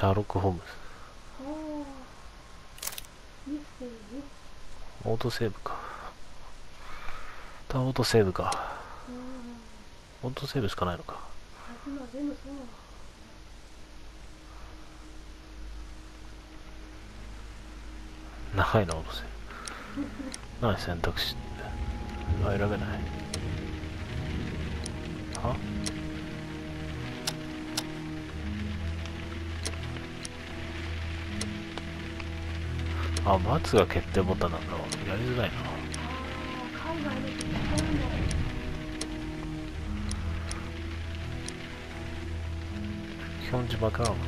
ャーロック・ホームズ。オートセーブか。オートセーブか。オートセーブしかないのか。長いな、オートセーブ。何選択肢。選べない。は×が決定ボタンなんだ。やりづらいな。基本字幕なのか。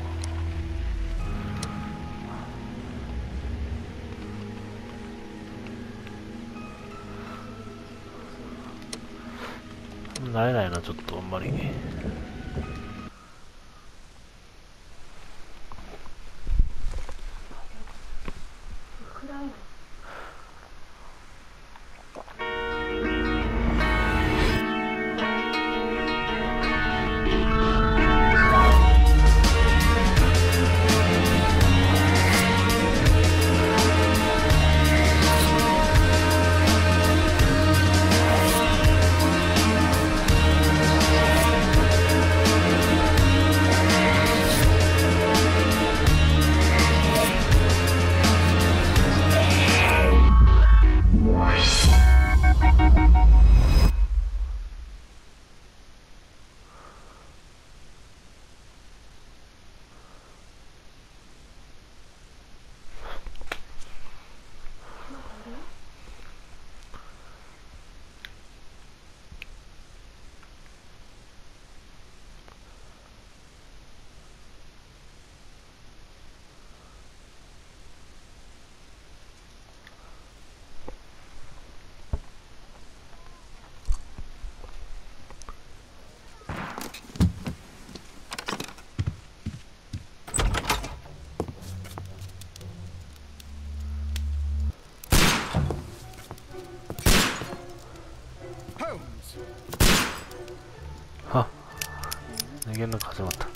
慣れないな、ちょっとあんまり。はっ、逃げるのが始まった。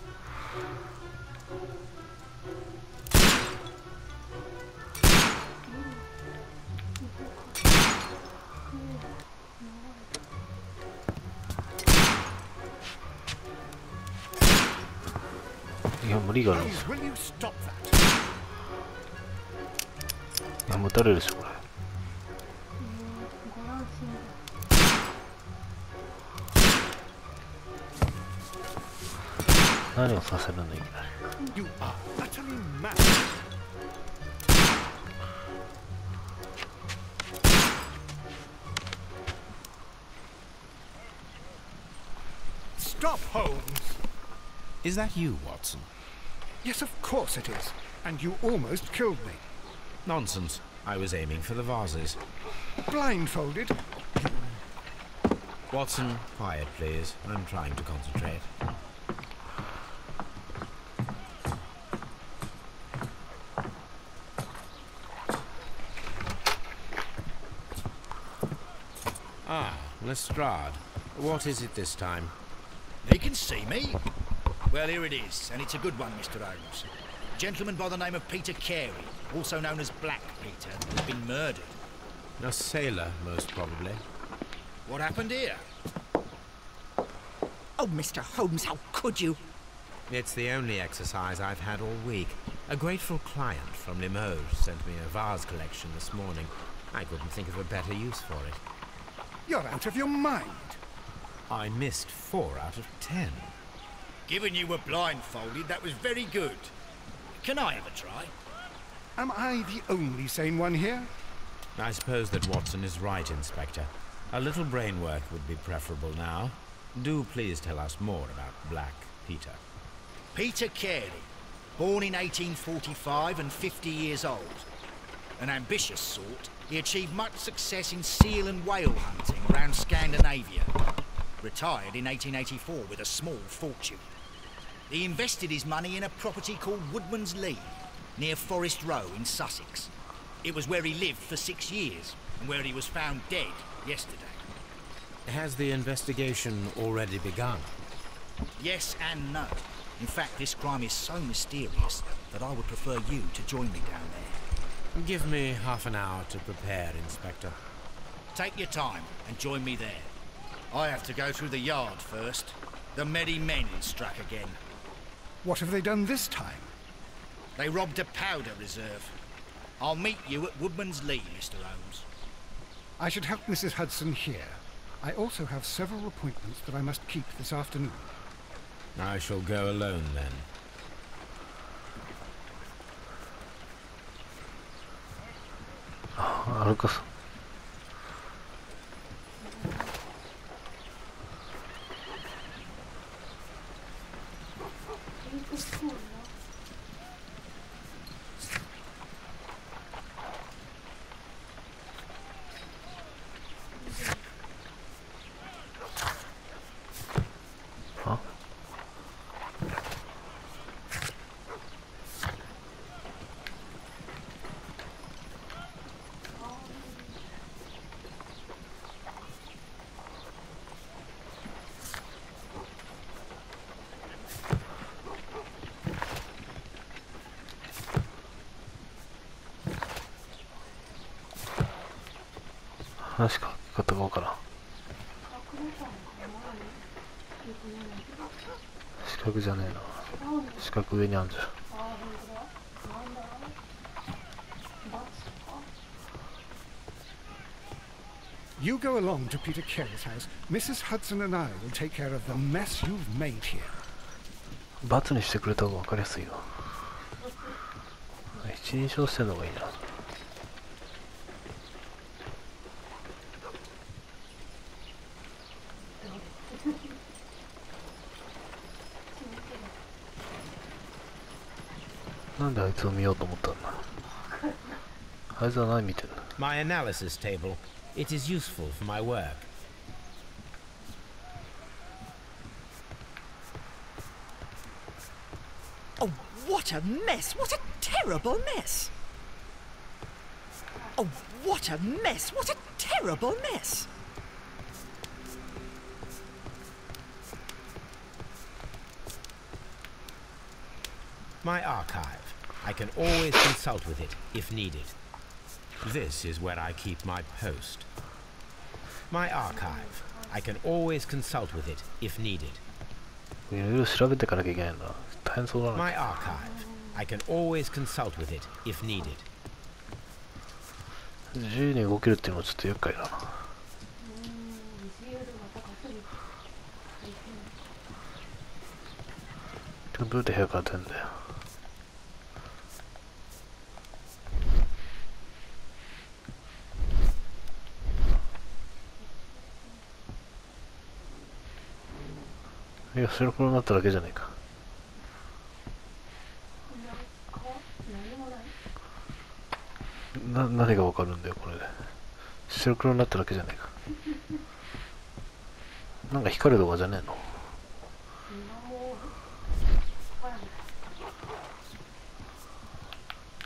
いや、無理があるんですよ。いや、もう撃たれるでしょこれ。何をさせるんだいきなり。Stop, Holmes! Is that you, Watson? Yes, of course it is. And you almost killed me. Nonsense. I was aiming for the vases. Blindfolded? Watson, quiet, please. I'm trying to concentrate. Ah, Lestrade. What is it this time? He can see me. Well, here it is, and it's a good one, Mr. Holmes. A gentleman by the name of Peter Carey, also known as Black Peter, has been murdered. A sailor, most probably. What happened here? Oh, Mr. Holmes, how could you? It's the only exercise I've had all week. A grateful client from Limoges sent me a vase collection this morning. I couldn't think of a better use for it. You're out of your mind. I missed 4 out of 10. Given you were blindfolded, that was very good. Can I have a try? Am I the only sane one here? I suppose that Watson is right, Inspector. A little brain work would be preferable now. Do please tell us more about Black Peter. Peter Carey, born in 1845 and 50 years old. An ambitious sort, he achieved much success in seal and whale hunting around Scandinavia. Retired in 1884 with a small fortune. He invested his money in a property called Woodman's Lee, near Forest Row in Sussex. It was where he lived for 6 years, and where he was found dead yesterday. Has the investigation already begun? Yes and no. In fact, this crime is so mysterious that I would prefer you to join me down there. Give me half an hour to prepare, Inspector. Take your time and join me there. I have to go through the yard first. The Medi men struck again. What have they done this time? They robbed a powder reserve. I'll meet you at Woodman's Lee, Mr. Holmes. I should help Mrs. Hudson here. I also have several appointments that I must keep this afternoon. I shall go alone then. Lucas. Huh? 話しかけ方がわからん。四角じゃねえな。四角上にあんじゃん。You go along to Peter Carey's house. Mrs. Hudson and I will take care of the mess you've made here. 罰にしてくれた方がわかりやすいよ。一人称してんのがいいな。なんであいつを見ようと思ったんだ。あいつは何見てんの。 My analysis table. It is useful for my work. Oh, what a mess! What a terrible mess! Oh, what a mess! What a terrible mess! My archive. I can always consult with it if needed. This is where I keep my post. My archive. I can always consult with it if needed. いろいろ調べていかなきゃいけないんだ。大変そうだな。 My archive. I can always consult with it if needed. 自由に動けるっていうのはちょっと厄介だな。どうやって部屋から出んだよ。いや、白黒になっただけじゃないか。何がわかるんだよ、これで。白黒になっただけじゃないか。なんか光る動画じゃねえの。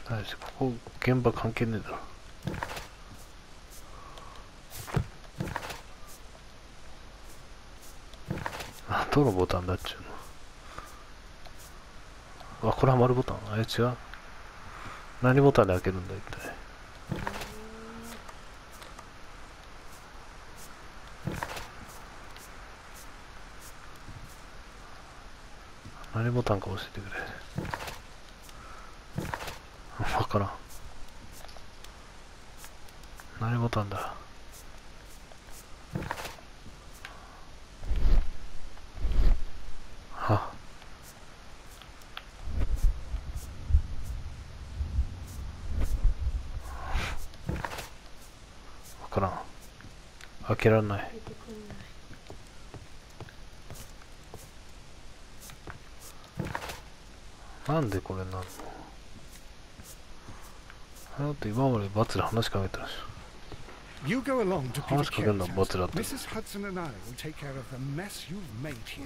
大丈夫、ここ現場関係ねえだろ。どのボタンだっちゅうの。あ、これは丸ボタン。あれ違う。何ボタンで開けるんだ一体。何ボタンか教えてくれ。わからん。何ボタンだ。はわからん。開けられない。なんでこれなの。だって今までバツで話しかけたでしょ。 You go along to Peter 話しかける Carey's のは house. バツだった。 Mrs. Hudson and I will take care of the mess you've made here.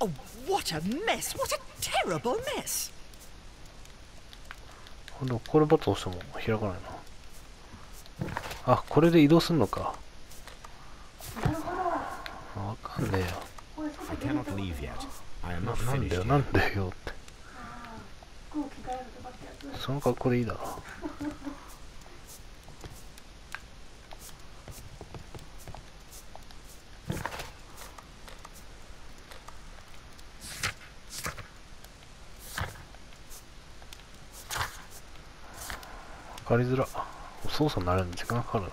Oh, what a mess! What a terrible mess! ほんでこれバツ押しても開かないな。あ、これで移動すんのか。わかんねえよ。I cannot leave yet. I am not なんだ finished よ yet. なんだよって。その格好でいいだろ。分かりづら。操作になるのに時間かかるな。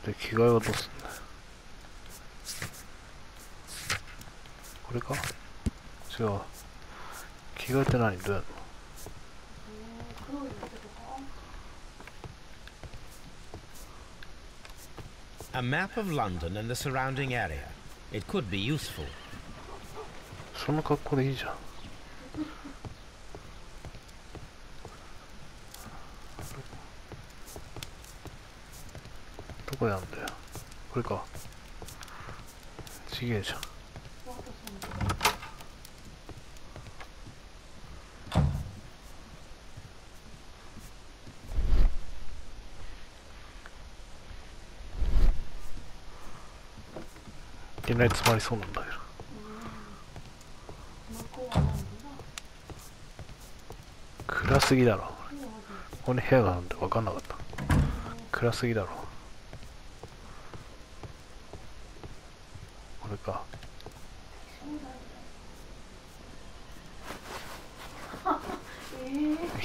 で、着替えはどうすんだ。これか。違う。着替えって何、どうやるの。A map of London and the surrounding area. It could be useful. その格好でいいじゃん。どこやんだよ。これか。ちげえじゃん。いきなり詰まりそうなんだけど。暗すぎだろ。ここに部屋があるんで分かんなかった。暗すぎだろ。これか。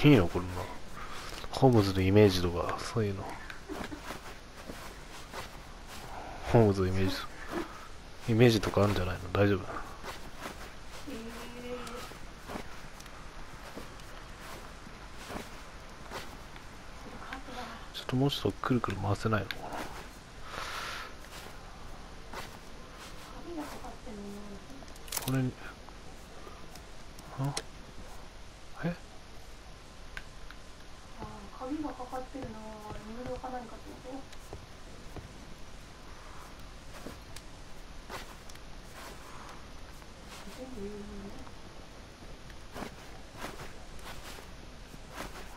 いいのこれの。ホームズのイメージとか、そういうの。ホームズのイメージとかあるんじゃないの。大丈夫。ちょっともうちょっとくるくる回せないのかな。これにえ鍵がかかってるのは有料か何かってこと？全部有料ね。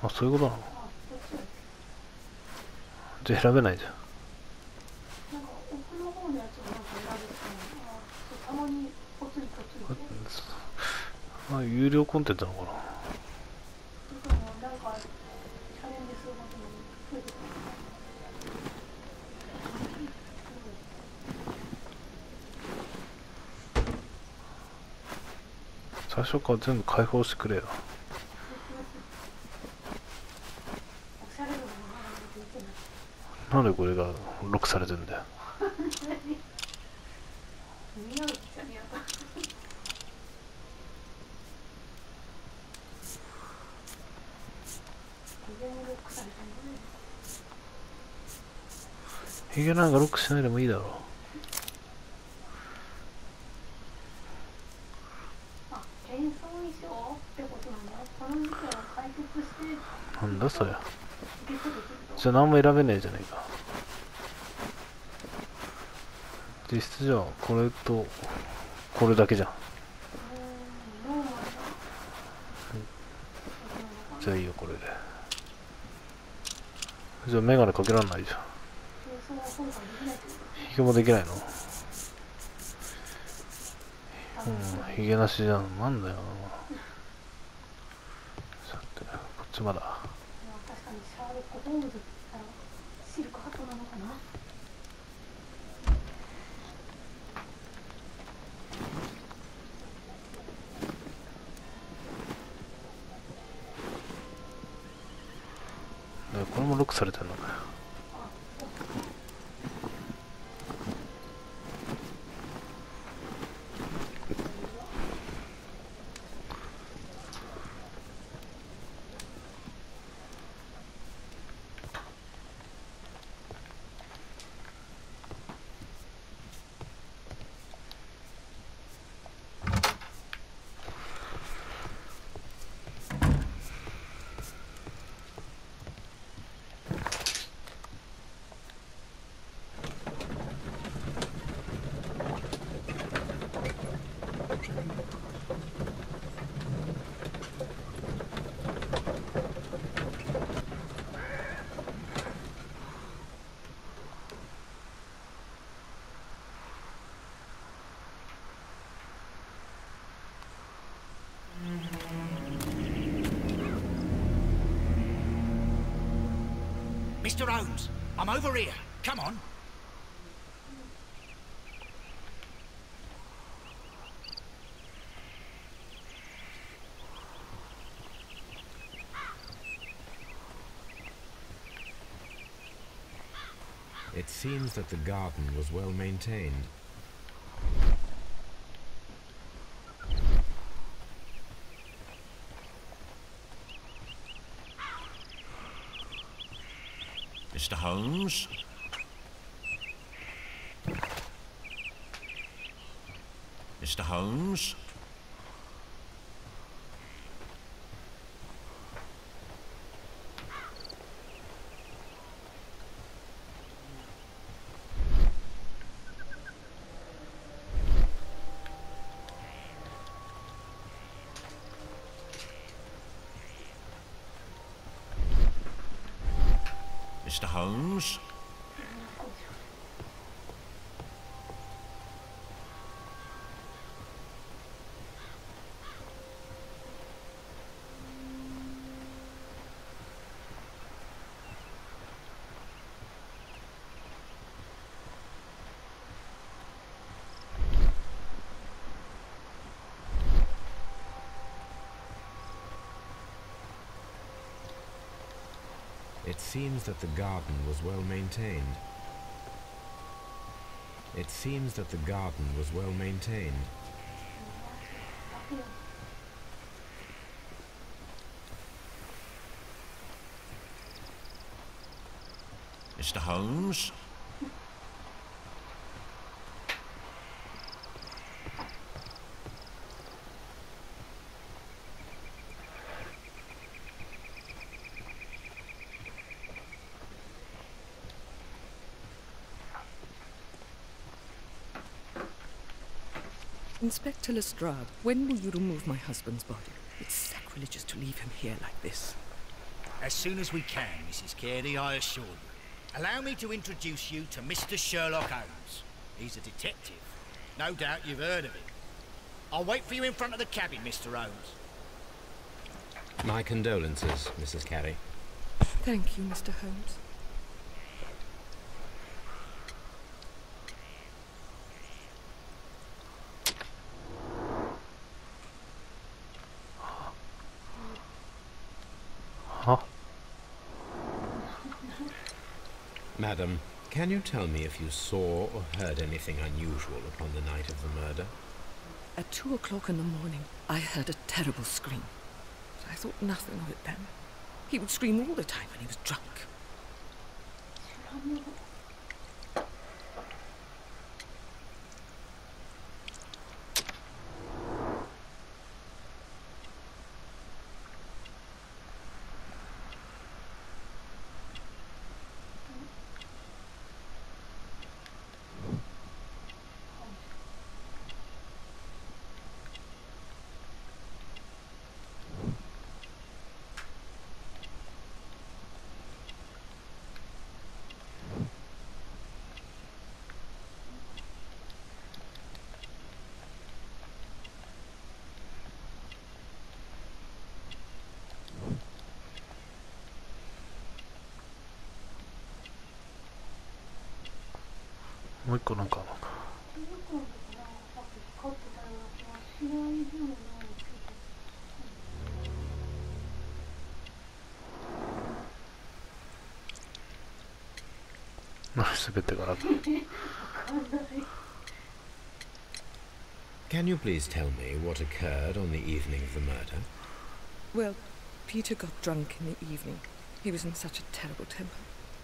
あ、そういうことなの。あ、こっちはじゃあ選べないじゃん。なんか奥の方のやつをなんか選べてたまにポツリポツリってまあ有料コンテンツなのかな。でもなんかチャレンジすることも増えてくる。最初から全部開放してくれよ。おしゃれなものがないといけない。なんでこれがロックされてんだよ。似合うっちゃ似合う。全部ロックされてるのね。ヒゲなんかロックしないでもいいだろう。あ、変装衣装ってことなんだ。この事件を解決してなんだそれ。ゲットできると。じゃあ何も選べねえじゃねえか。実質じゃあこれとこれだけじゃん。ノーマルだ。じゃあいいよこれで。じゃあメガネかけらんないじゃん。変装は今回できないってこと？ヒゲもできないの。ヒゲなしじゃん。なんだよ。さてこっちまだ。確かにシャーロック・ホームズって言ったらシルクハットなのかな。これもロックされてんのかよ。Mr. Holmes, I'm over here. Come on. It seems that the garden was well maintained. Mr. Holmes? Mr. Holmes? Mr. Holmes? It seems that the garden was well maintained. It seems that the garden was well maintained. Mr. Holmes? Inspector Lestrade, when will you remove my husband's body? It's sacrilegious to leave him here like this. As soon as we can, Mrs. Carey, I assure you. Allow me to introduce you to Mr. Sherlock Holmes. He's a detective. No doubt you've heard of him. I'll wait for you in front of the cabin, Mr. Holmes. My condolences, Mrs. Carey. Thank you, Mr. Holmes. Huh? Madam, can you tell me if you saw or heard anything unusual upon the night of the murder? At 2 o'clock in the morning, I heard a terrible scream. But I thought nothing of it then. He would scream all the time when he was drunk.もう一個なんか全てが楽。Can you please tell me what occurred on the evening of the murder? Well, Peter got drunk in the evening. He was in such a terrible temper.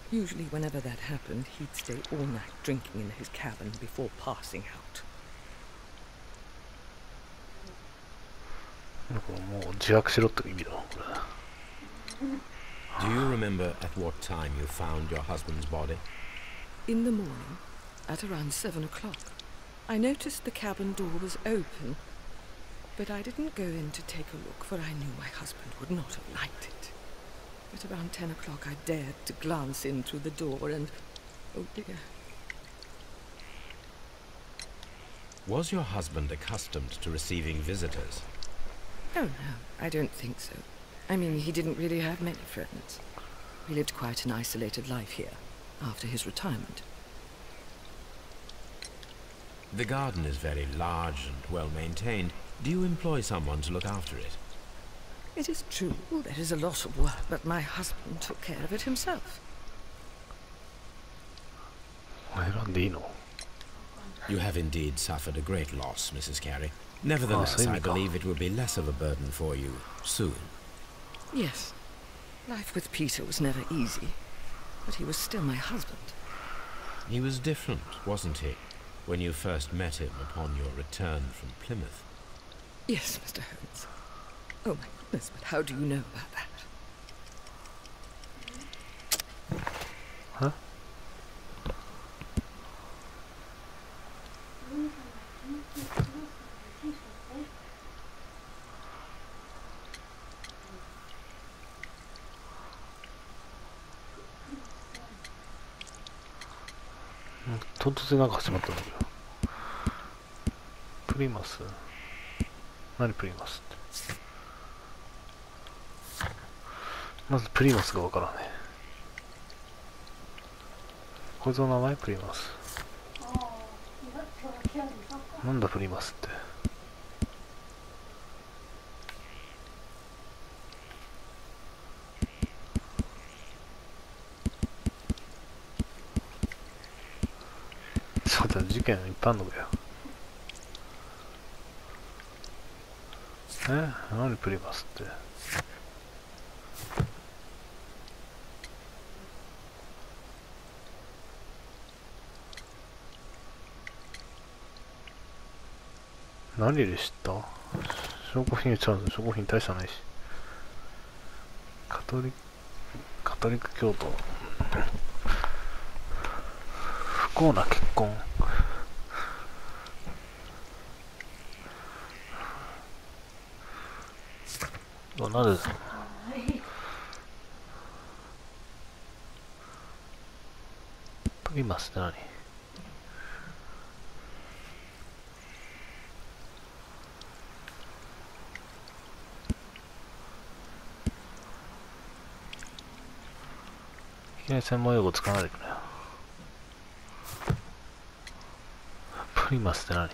Usually whenever that happened, he'd stay all night drinking in his cabin before passing out. なんかもう自白しろって意味だこれ。Do you remember at what time you found your husband's body? In the morning, at around 7 o'clock, I noticed the cabin door was open, but I didn't go in to take a look, for I knew my husband would not have liked it. But around 10 o'clock I dared to glance in through the door and... oh dear. Was your husband accustomed to receiving visitors? Oh no, I don't think so. I mean, he didn't really have many friends. He lived quite an isolated life here after his retirement. The garden is very large and well maintained. Do you employ someone to look after it? It is true, there is a lot of work, but my husband took care of it himself. 選んでいいの？ You have indeed suffered a great loss, Mrs. Carey. Nevertheless, I believe it will be less of a burden for you soon. Yes. Life with Peter was never easy, but he was still my husband. He was different, wasn't he, when you first met him upon your return from Plymouth? Yes, Mr. Holmes. Oh my goodness, but how do you know about that? Huh? 唐突になんか始まったんだけど。プリマス？何プリマスって。まずプリマスがわからんね。こいつの名前プリマス。なんだプリマスって。ちょっと事件いっぱいあんのかよ。何プリマスって。何で知った？証拠品ちゃうぞ。証拠品大したないし。カトリック教徒。不幸な結婚。なんでプリマスって何？いきなり専門用語使わないでくれよ。プリマスって何？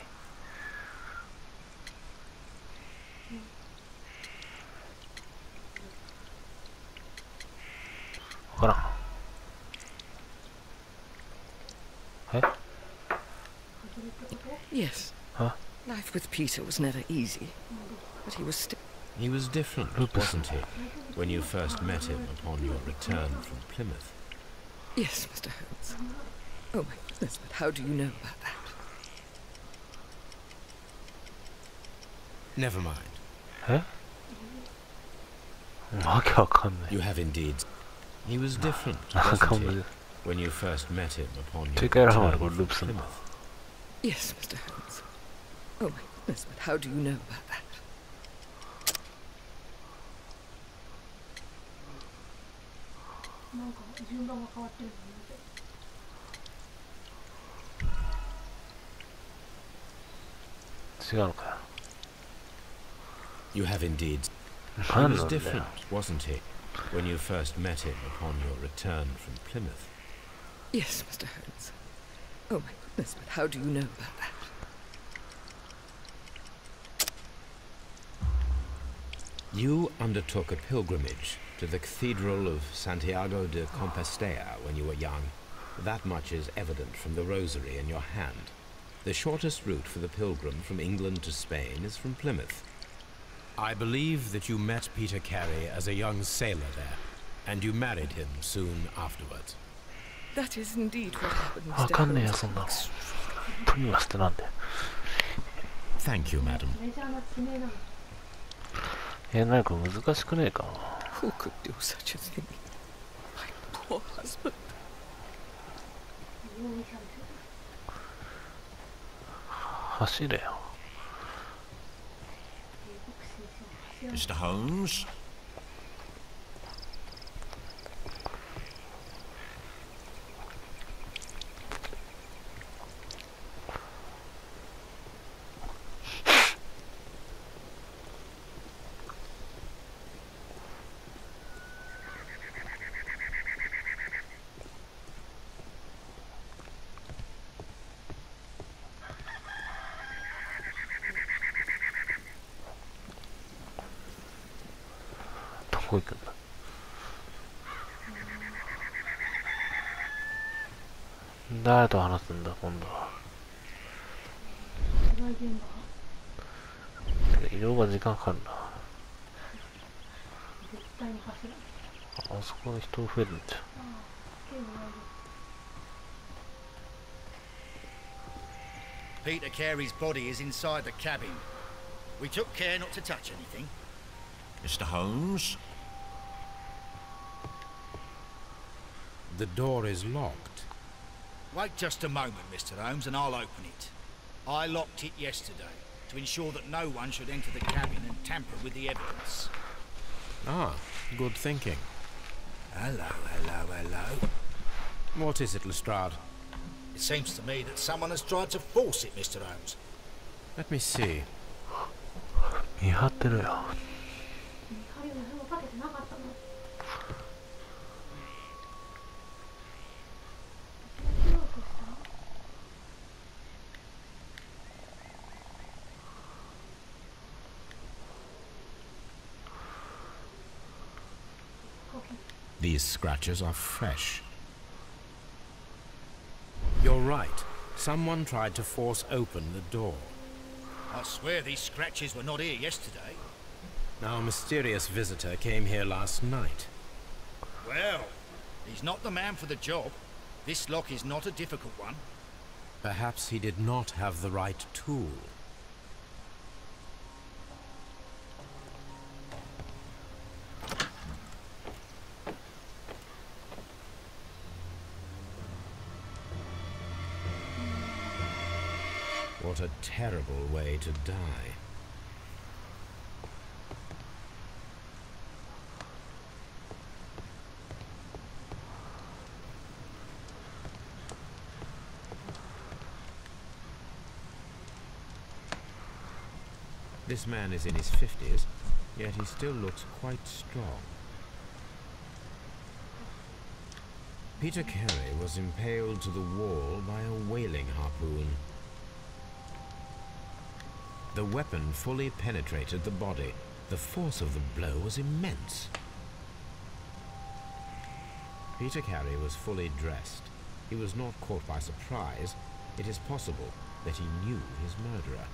わからん。Yes. Huh? Life with Peter was never easy, but he was still... He was different, wasn't he, when you first met him upon your return from Plymouth? Yes, Mr. Holmes. Oh my goodness, but how do you know about that? Never mind. わけわかんない。 You have indeed. He was different, なんか wasn't も he, う when you first met him upon your 正解らはま return でこれ from ループするの。 Plymouth? Yes, Mr. Holmes. Oh my goodness, but how do you know about that? なんか順番が変わってるの見て。違うのかよ。 You have indeed. He 何 was なんだよ。 different, wasn't he, when you first met him upon your return from Plymouth? Yes, Mr. Holmes. Oh my goodness, but how do you know about that? You undertook a pilgrimage to the Cathedral of Santiago de Compostela when you were young. That much is evident from the rosary in your hand. The shortest route for the pilgrim from England to Spain is from Plymouth. I believe that you met Peter Carey as a young sailor there, and you married him soon afterwards. That is indeed what happened, わ Mr. かんねえよ、 Holmes. そんなの。プリマスってなんだよ。 Thank you, madam. メジャーな地名なの。なんか難しくねえかな。 Who could do such a thing? My poor husband. 容疑者ですよ。走れよ。 Mr. Holmes? こ行くんだ。誰と話すんだ今度は。被害現場移動が時間かかるな。絶対に走らない。あそこに人増えるんじゃん。手をやる。 Peter Carey's body is inside the cabin. We took care not to touch anything. Mr. Holmes? The door is locked. Wait just a moment, Mr. Holmes, and I'll open it. I locked it yesterday to ensure that no one should enter the cabin and tamper with the evidence. Ah, good thinking. Hello, hello, hello. What is it, Lestrade? It seems to me that someone has tried to force it, Mr. Holmes. Let me see. 見張ってるよ。見張りを何もかけてなかったの。私がしようとした。These scratches are fresh. You're right. Someone tried to force open the door. I swear these scratches were not here yesterday. Our mysterious visitor came here last night. Well, he's not the man for the job. This lock is not a difficult one. Perhaps he did not have the right tool. What a terrible way to die. This man is in his 50s, yet he still looks quite strong. Peter Carey was impaled to the wall by a whaling harpoon. The weapon fully penetrated the body. The force of the blow was immense. Peter Carey was fully dressed. He was not caught by surprise. It is possible that he knew his murderer.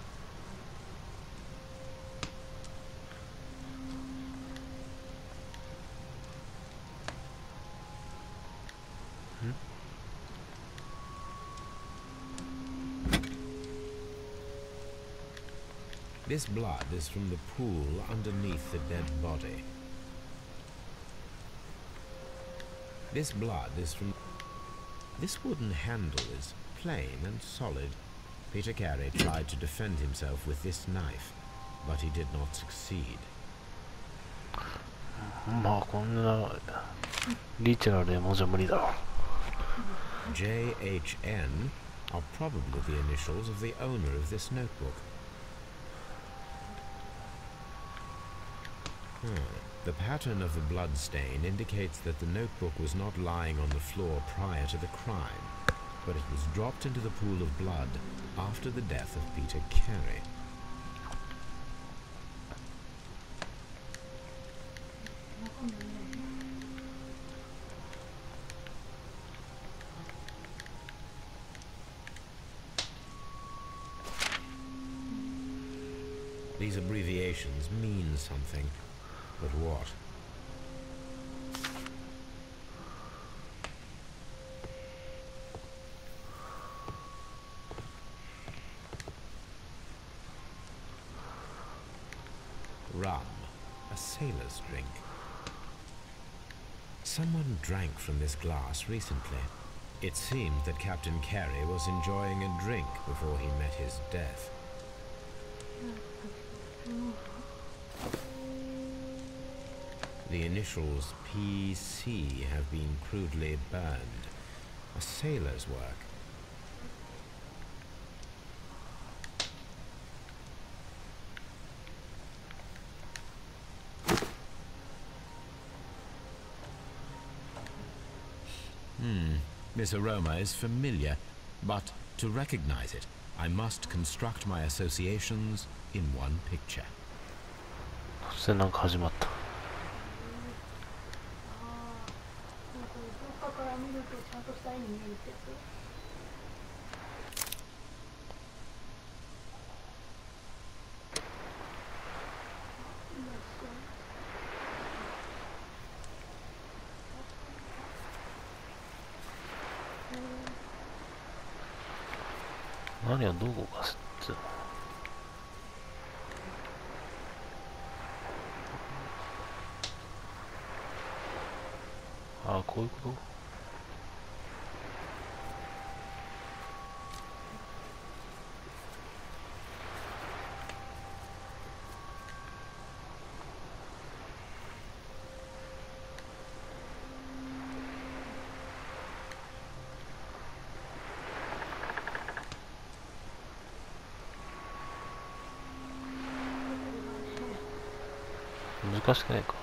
This blood is from the pool underneath the dead body. This blood is from... This wooden handle is plain and solid. Peter Carey tried to defend himself with this knife, but he did not succeed. まあこんなリーチなレモンじゃ無理だろう。 JHN are probably the initials of the owner of this notebook. The pattern of the blood stain indicates that the notebook was not lying on the floor prior to the crime, but it was dropped into the pool of blood after the death of Peter Carey. These abbreviations mean something. But what? Rum, a sailor's drink. Someone drank from this glass recently. It seemed that Captain Carey was enjoying a drink before he met his death. The initials PC have been crudely burned. A sailor's work. This aroma is familiar, but to recognize it, I must construct my associations in one picture. 突然なんか始まった。とちゃんとした絵に見えるってやつ。何をどう動かすって。ああ、こういうこと。難しくないか。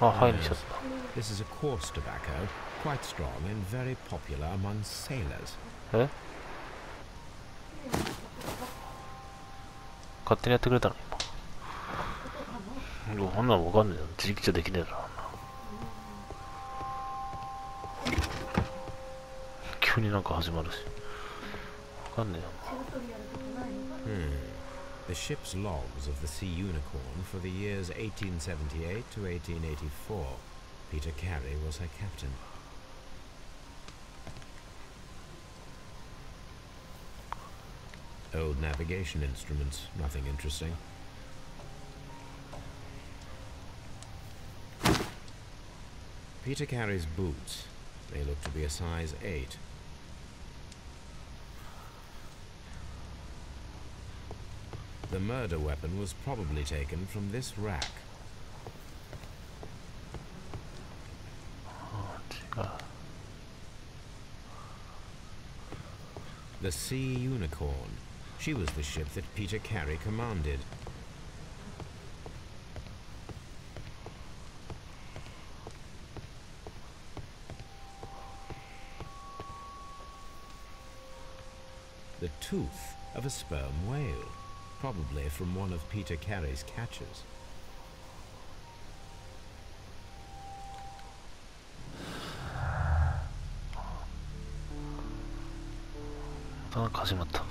あ、はいにしちゃった。This is a coarse tobacco, quite strong and very popular among sailors. え、勝手にやってくれたの今。こんなのわかんねえよ。自力じゃできねえだろ。急になんか始まるし。わかんねえよ。The ship's logs of the Sea Unicorn for the years 1878 to 1884. Peter Carey was her captain. Old navigation instruments, nothing interesting. Peter Carey's boots. They look to be a size 8. The murder weapon was probably taken from this rack. The Sea Unicorn. She was the ship that Peter Carey commanded. The tooth of a sperm whale. Probably from one of Peter Carey's catches. なんか始まった。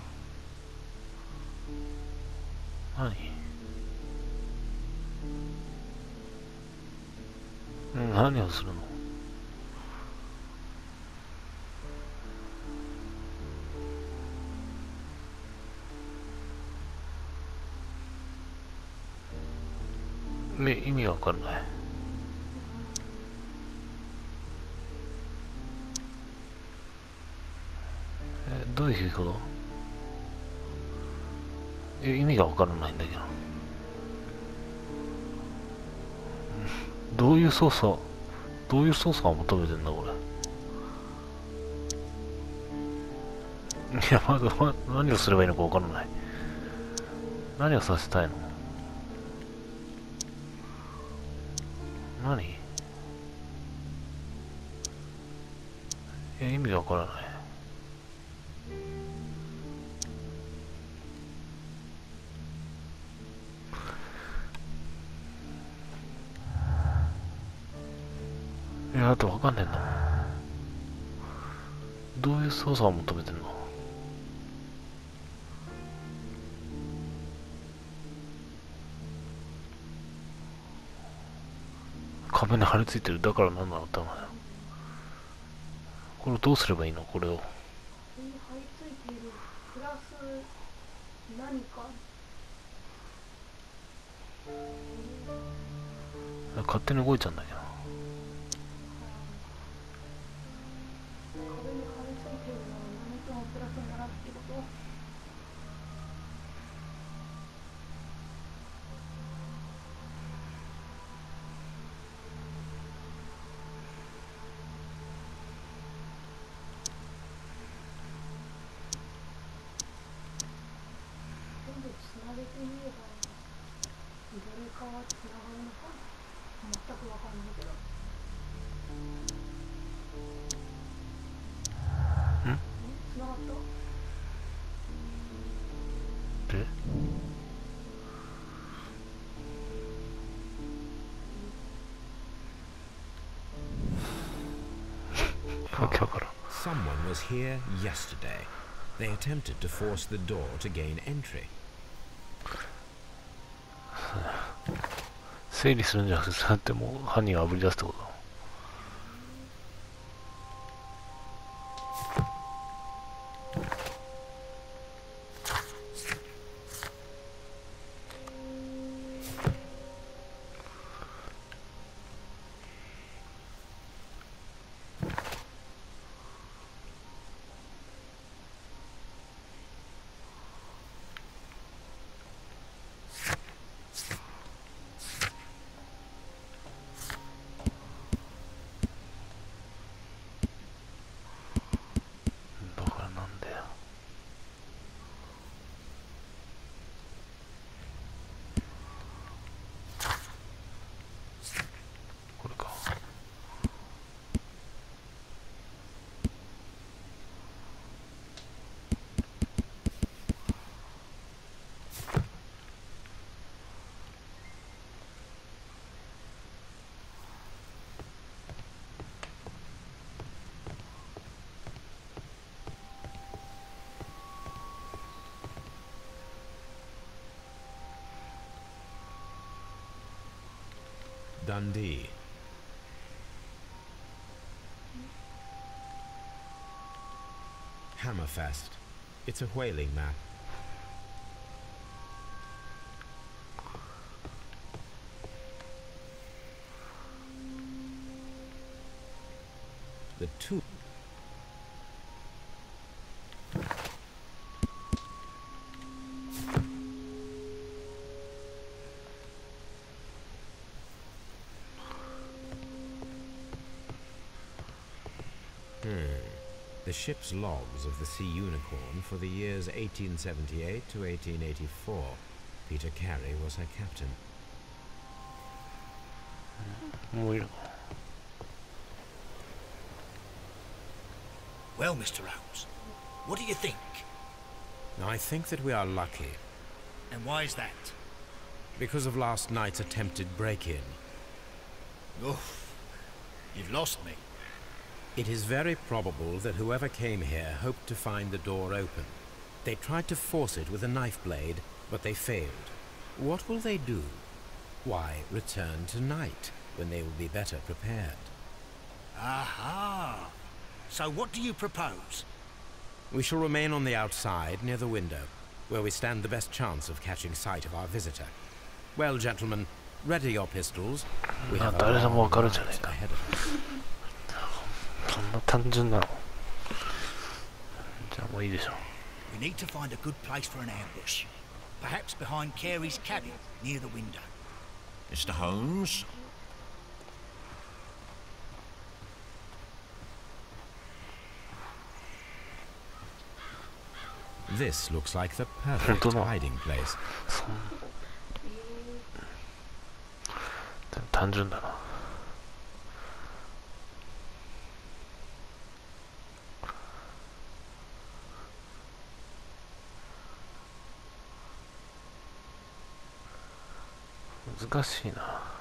何？何をするの？意味わかんない。どういうこと？意味がわからないんだけど。どういう操作を求めてんだこれ。いや、まず何をすればいいのかわからない。何をさせたいの？何？意味がわからない。いや、だってわかんねえんだもん。どういう操作を求めてんの？壁に張り付いてる。だから何なのって思うよ。これをどうすればいいの？これを。張り付いているプラス何か。勝手に動いちゃうんだけど。壁に張り付いているのは何かのプラスにならってこと？全部つなげてみればどれかはつながるのか全くわかんないけど。つながった？で、わけわからん。 Someone was here yesterday. They attempted to force the door to gain entry. 整理するんじゃなくて、そうやってもう犯人をあぶり出すってことだ。だからなんだよ。これか。Dundee. Hammerfest. It's a whaling map. The two. The ship's logs of the Sea Unicorn for the years 1878 to 1884. Peter Carey was her captain. もういいのか。 Well, Mr. Holmes, what do you think? I think that we are lucky And why is that? because of last night's attempted break-in. Oof, you've lost me. It is very probable that whoever came here hoped to find the door open. They tried to force it with a knife blade, but they failed. What will they do? Why, return tonight, when they will be better prepared. Aha! So what do you propose? We shall remain on the outside, near the window, where we stand the best chance of catching sight of our visitor. Well, gentlemen, ready your pistols. We have a long night ahead of us. そんな単純なの。じゃあもういいでしょう。 We need to find a good place for an ambush. Perhaps behind Carey's cabin, near the window. Mr. Holmes? This looks like the perfect hiding place. 単純だな。難しいな。